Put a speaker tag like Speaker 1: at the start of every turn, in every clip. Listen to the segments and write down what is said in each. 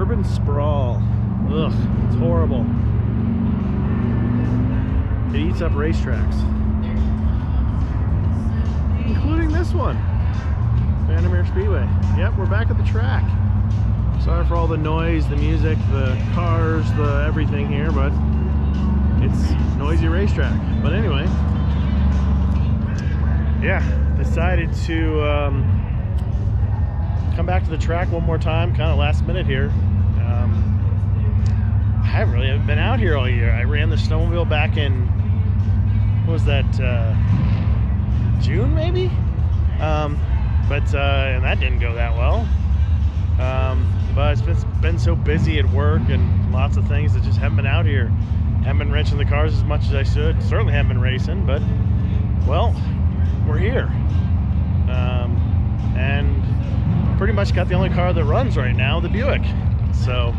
Speaker 1: urban sprawl. Ugh, it's horrible. It eats up racetracks, including this one, Bandimere Speedway. Yep, we're back at the track. Sorry for all the noise, the music, the cars, the everything here, but it's a noisy racetrack. But anyway, yeah, decided to come back to the track one more time, kind of last minute here. I really haven't been out here all year. I ran the snowmobile back in, what was that, June maybe? And that didn't go that well. But it's been so busy at work and lots of things that just haven't been out here. Haven't been wrenching the cars as much as I should. Certainly haven't been racing, but, well, we're here. And pretty much got the only car that runs right now, the Buick. So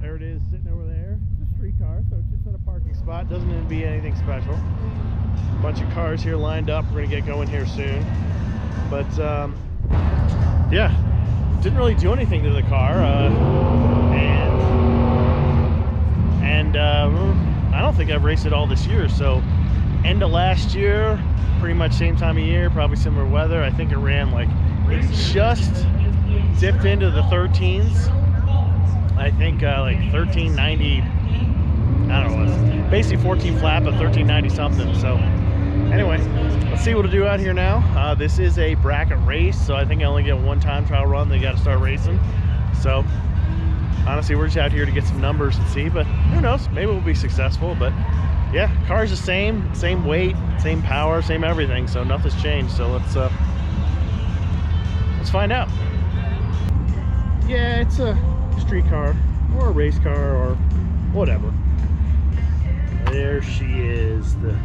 Speaker 1: there it is, sitting over there. It's a street car, so it's just in a parking spot. Doesn't even be anything special. A bunch of cars here lined up. We're gonna get going here soon. But yeah, didn't really do anything to the car, and I don't think I've raced it all this year. So end of last year, pretty much same time of year, probably similar weather. I think it ran like, it just dipped into the 13s. I think like 1390, I don't know, basically 14 flat, but 1390 something. So anyway, let's see what we'll do out here now. This is a bracket race, so I think I only get one time trial run. They got to start racing. So honestly, we're just out here to get some numbers and see, but who knows, maybe we'll be successful. But yeah, car's the same weight, same power, same everything, so nothing's changed. So let's find out. Yeah, it's a street car or a race car or whatever. There she is, the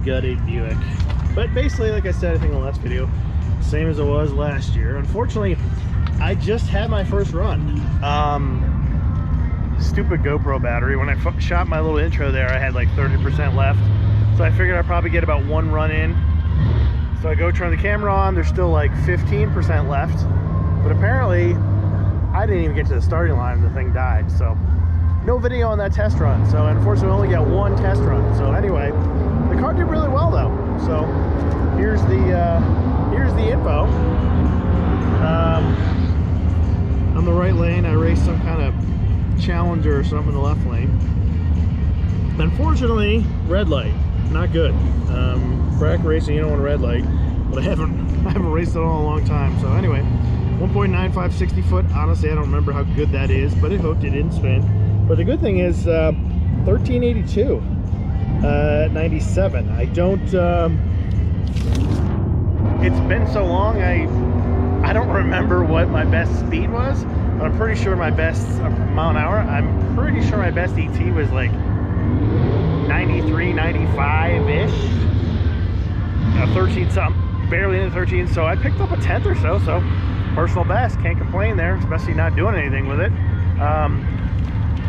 Speaker 1: gutted Buick. But basically, like I said, I think in the last video, same as it was last year. Unfortunately, I just had my first run. Stupid GoPro battery. When I shot my little intro there, I had like 30% left. So I figured I'd probably get about one run in. So I go turn the camera on, there's still like 15% left. But apparently, I didn't even get to the starting line and the thing died. So no video on that test run. So unfortunately, we only got one test run. So anyway, the car did really well though. So here's the info. On the right lane, I raced some kind of Challenger or something in the left lane. Unfortunately, red light, not good. Bracket racing, you don't want a red light, but I haven't raced it all in a long time. So anyway, 1.95 60 foot. Honestly, I don't remember how good that is, but it hooked, it didn't spin. But the good thing is 1382 97. I don't it's been so long, I don't remember what my best speed was, but I'm pretty sure my best mile an hour, I'm pretty sure my best ET was like 93, 95-ish. 13 something, barely in the 13, so I picked up a 10th or so, so personal best, can't complain there, especially not doing anything with it.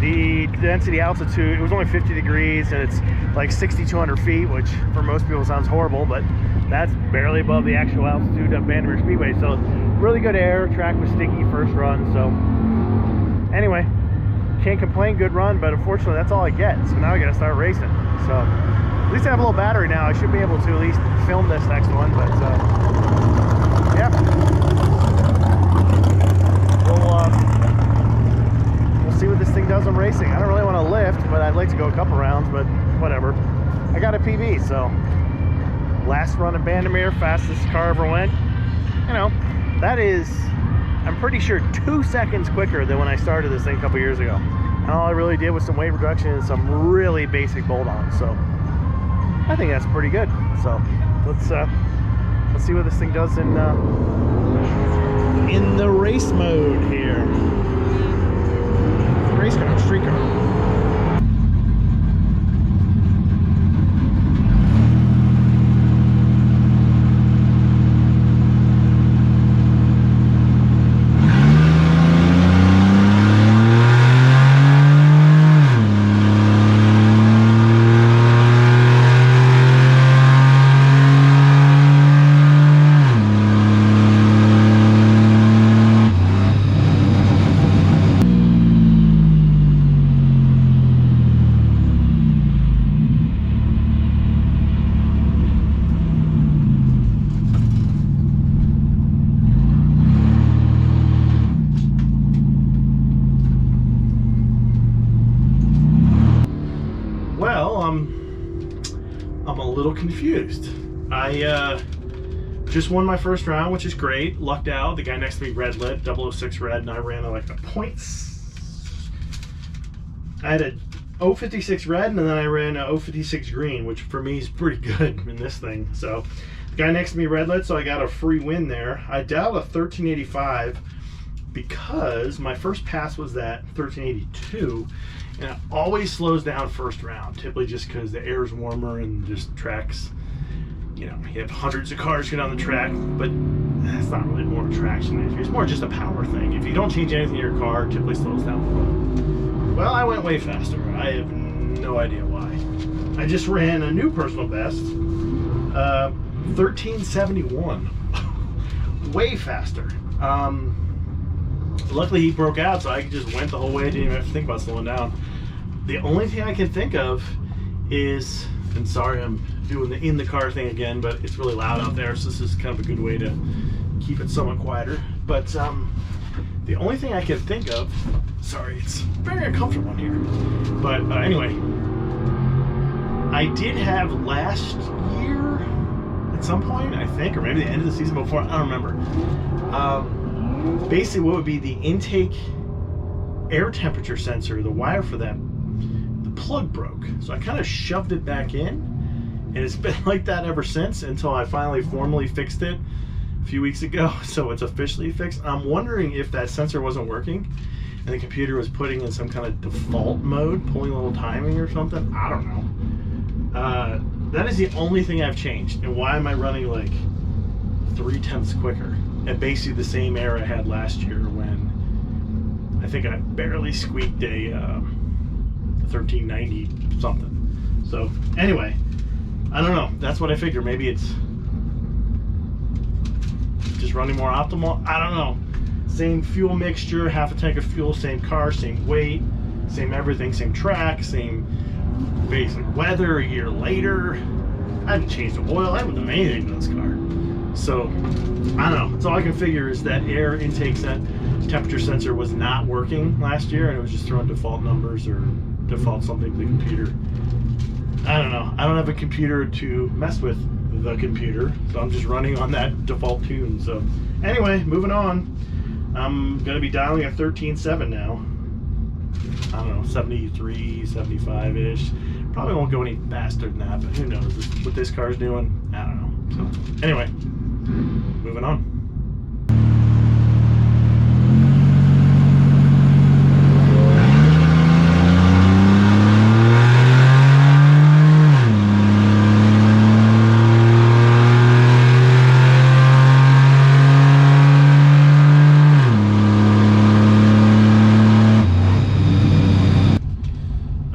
Speaker 1: The density altitude, it was only 50 degrees and it's like 6,200 feet, which for most people sounds horrible, but that's barely above the actual altitude of Bandimere Speedway. So really good air, track was sticky first run. So anyway, can't complain, good run, but unfortunately that's all I get. So now I gotta start racing. So at least I have a little battery now. I should be able to at least film this next one, but yeah. We'll see what this thing does on racing. I don't really want to lift, but I'd like to go a couple rounds, but whatever. I got a PB, so last run at Bandimere, fastest car ever went. You know, that is, I'm pretty sure 2 seconds quicker than when I started this thing a couple years ago. And all I really did was some weight reduction and some really basic bolt-ons. So I think that's pretty good. So let's see what this thing does in the race mode here. Race car, street car. little confused. I just won my first round, which is great. Lucked out. The guy next to me red lit, 006 red, and I ran like a I had a 056 red, and then I ran a 056 green, which for me is pretty good in this thing. So the guy next to me red lit, so I got a free win there. I dialed a 1385 because my first pass was that 1382, and it always slows down first round, typically just because the air is warmer and just tracks, you know, you have hundreds of cars get on the track, but that's not really more traction. It's more just a power thing. If you don't change anything in your car, it typically slows down the road. Well, I went way faster. I have no idea why. I just ran a new personal best, 1371. Way faster. Luckily he broke out, so I just went the whole way. I didn't even have to think about slowing down. The only thing I can think of is, and sorry I'm doing the in the car thing again, but it's really loud out there, so this is kind of a good way to keep it somewhat quieter. But the only thing I can think of, sorry, it's very uncomfortable in here, but anyway, I did have last year at some point, I think, or maybe the end of the season before, I don't remember, basically what would be the intake air temperature sensor, the wire for that, the plug broke, so I kind of shoved it back in, and it's been like that ever since until I finally formally fixed it a few weeks ago. So it's officially fixed. I'm wondering if that sensor wasn't working and the computer was putting in some kind of default mode, pulling a little timing or something. I don't know. That is the only thing I've changed. And why am I running like 0.3 quicker at basically the same air I had last year, when I think I barely squeaked a 1390 something. So anyway, I don't know. That's what I figure. Maybe it's just running more optimal. I don't know. Same fuel mixture, half a tank of fuel, same car, same weight, same everything, same track, same basic weather a year later. I haven't changed the oil. I haven't done anything to this car. So I don't know. That's all I can figure is that air intake temperature sensor was not working last year, and it was just throwing default numbers or default something to the computer. I don't know. I don't have a computer to mess with the computer, so I'm just running on that default tune. So anyway, moving on. I'm going to be dialing a 13.7 now. I don't know, 73, 75-ish. Probably won't go any faster than that, but who knows what this car's doing. I don't know. So anyway, moving on.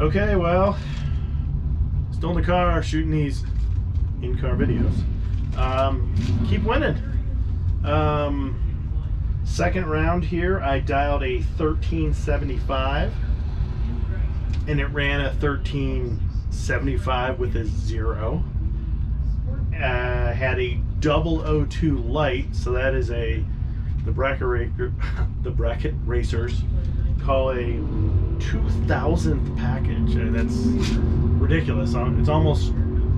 Speaker 1: Okay, well, still in the car shooting these in-car videos. Keep winning. Second round here, I dialed a 1375, and it ran a 1375 with a 0. Had a 002 light, so that is the bracket racers call a 2000th package. That's ridiculous. It's almost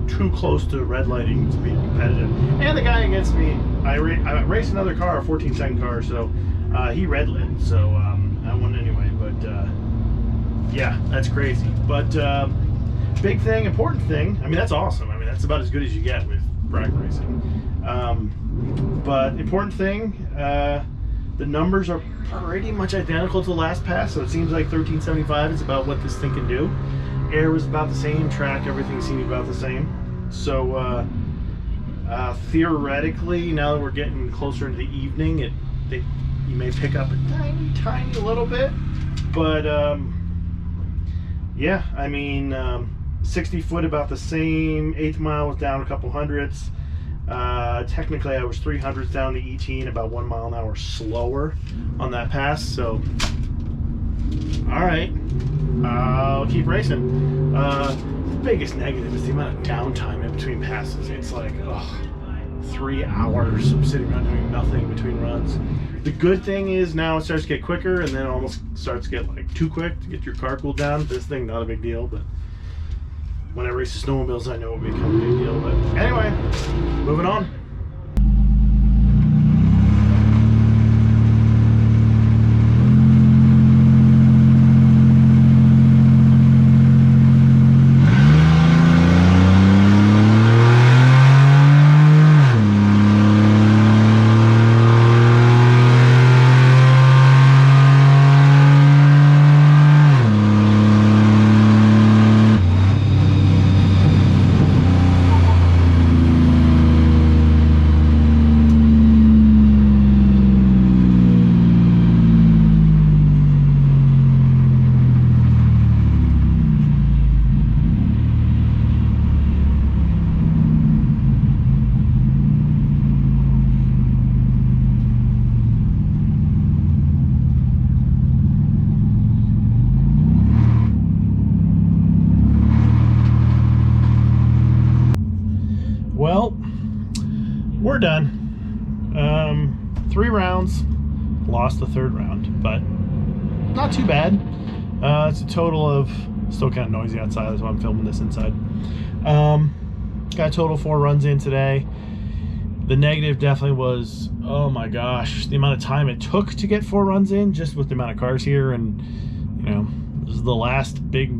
Speaker 1: too close to red lighting to be competitive. And the guy against me, I raced another car, a 14-second car, so he red lit, so I won anyway. But yeah, that's crazy. But big thing, important thing, I mean, that's awesome. I mean, that's about as good as you get with bracket racing. But important thing, the numbers are pretty much identical to the last pass, so it seems like 1375 is about what this thing can do. Air was about the same, track, everything seemed about the same. So theoretically, now that we're getting closer into the evening, you may pick up a tiny little bit, but yeah, I mean, 60 foot about the same, 8th mile was down a couple hundredths. Technically I was 300s down the ET and about 1 mile an hour slower on that pass, so alright, I'll keep racing. The biggest negative is the amount of downtime in between passes. It's like 3 hours of sitting around doing nothing between runs. The good thing is now it starts to get quicker, and then it almost starts to get like too quick to get your car cooled down. This thing, not a big deal, but when I race the snowmobiles, I know it will become a big deal. But anyway, moving on. Well, we're done. 3 rounds, lost the 3rd round, but not too bad. It's a total of, still kind of noisy outside, that's why I'm filming this inside. Got a total 4 runs in today. The negative definitely was, oh my gosh, the amount of time it took to get 4 runs in, just with the amount of cars here. And you know, this is the last big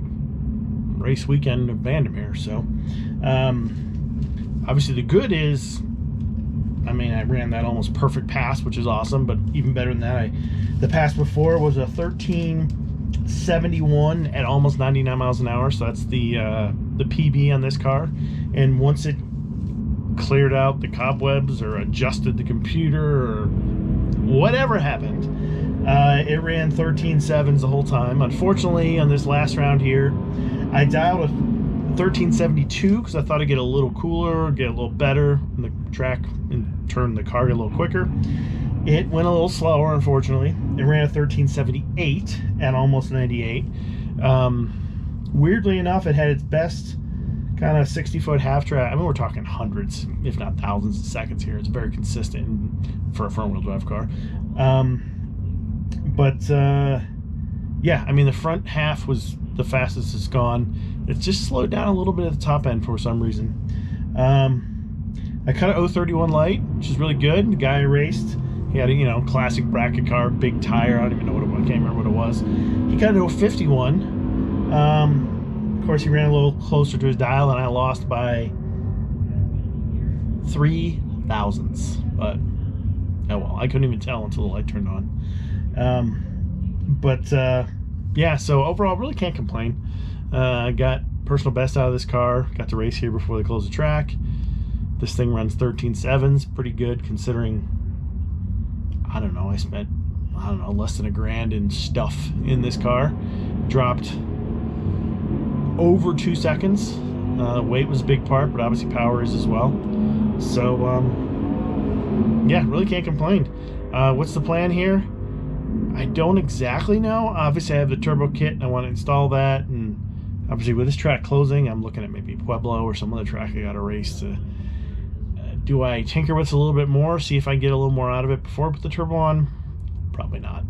Speaker 1: race weekend of Bandimere, so obviously the good is, I mean, I ran that almost perfect pass, which is awesome, but even better than that, the pass before was a 1371 at almost 99 miles an hour, so that's the PB on this car. And once it cleared out the cobwebs or adjusted the computer or whatever happened, it ran 13.7s the whole time. Unfortunately, on this last round here, I dialed a 1372 because I thought I'd get a little cooler, get a little better in the track, and turn the car a little quicker. It went a little slower, unfortunately. It ran a 1378 at almost 98. Weirdly enough, it had its best kind of 60-foot half track. I mean, we're talking hundreds, if not thousands of seconds here. It's very consistent for a front-wheel drive car. Yeah, I mean, the front half was the fastest it's gone. It's just slowed down a little bit at the top end for some reason. I cut a 031 light, which is really good. The guy I raced, he had a, you know, classic bracket car, big tire. I don't even know what it was. I can't remember what it was. He cut a 051. Of course, he ran a little closer to his dial, and I lost by 3 thousandths. But oh well, I couldn't even tell until the light turned on. Yeah, so overall, really can't complain. I got personal best out of this car. Got to race here before they close the track. This thing runs 13.7s, pretty good considering, I don't know, I spent, I don't know, less than $1,000 in stuff in this car. Dropped over 2 seconds. Weight was a big part, but obviously power is as well. So, yeah, really can't complain. What's the plan here? I don't exactly know. Obviously, I have the turbo kit, and I want to install that. And obviously, with this track closing, I'm looking at maybe Pueblo or some other track I got to race to. Do I tinker with it a little bit more, see if I get a little more out of it before I put the turbo on? Probably not.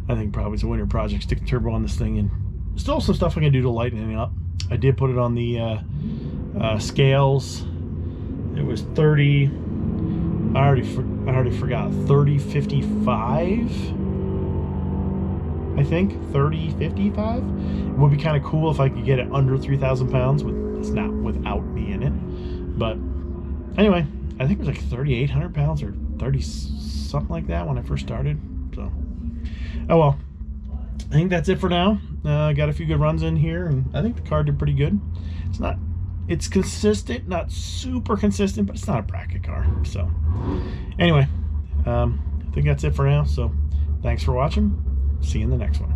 Speaker 1: I think probably it's a winter project. Stick the turbo on this thing, and still some stuff I can do to lighten it up. I did put it on the scales. It was 30. I already forgot. 30.55. I think 30.55. It would be kind of cool if I could get it under 3,000 pounds. It's not without me in it, but anyway, I think it was like 3,800 pounds or 30 something like that when I first started. So, oh well. I think that's it for now. Got a few good runs in here, and I think the car did pretty good. It's consistent, not super consistent, but it's not a bracket car. So, anyway, I think that's it for now. So, thanks for watching. See you in the next one.